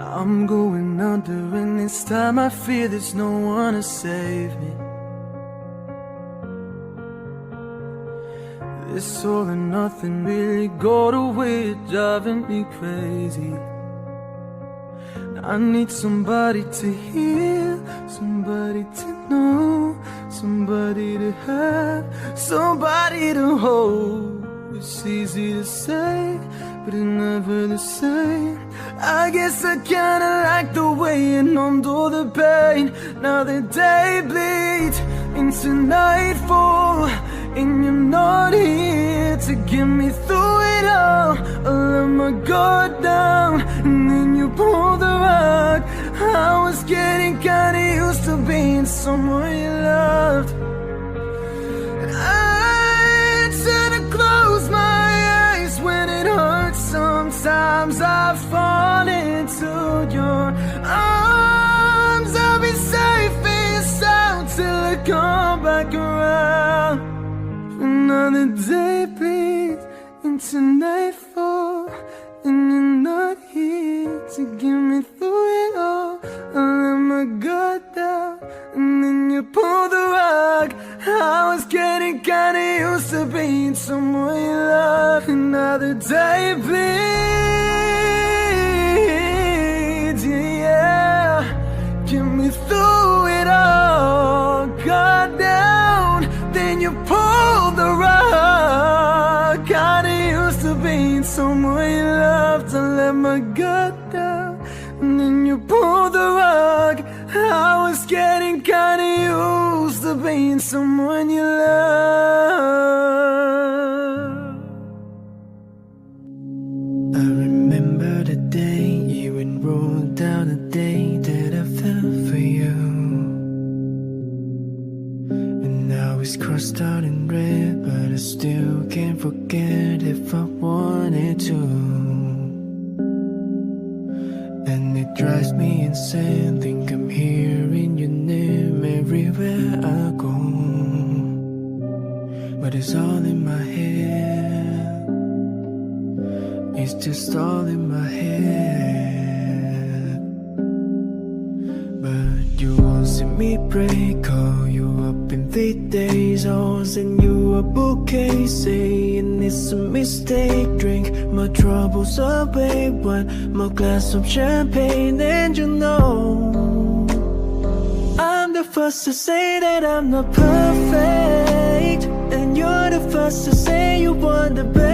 I'm going under, and this time I fear there's no one to save me. This all or nothing really got away, it's driving me crazy. I need somebody to hear, somebody to know, somebody to have, somebody to hold. It's easy to say, but it's never the same. I guess I kinda like the way you numbed all the pain. Now the day bleeds into nightfall, and you're not here to get me through it all. I let my guard down, and then you pulled the rug. I was getting kinda used to being someone you loved, and I try to close my eyes when it hurts. Sometimes I fall into your arms. I'll be safe and sound till I come back around. Another day bleeds into nightfall, and you're not here to get me through it all. I let my guard down, and then you pulled the rug. I was getting kinda used to being someone you love. Another day bleeds, yeah. Get me through it all. Guard down, then you pulled the rug. Kinda used to being someone you loved. I let my guard down, and then you pulled the rug. I was getting kinda used to being someone you love. I remember the day you enrolled down the day that I fell for you, and now it's crossed out in red, but I still can't forget if I wanted to. And it drives me insane, think I'm hearing your name everywhere I go, but it's all in my head. It's just all in my head. But you won't see me break, call you up in 3 days. I'll send you a bouquet, saying it's a mistake. Drink my troubles away, one more glass of champagne, and you know I'm the first to say that I'm not perfect, and you're the first to say you want the best.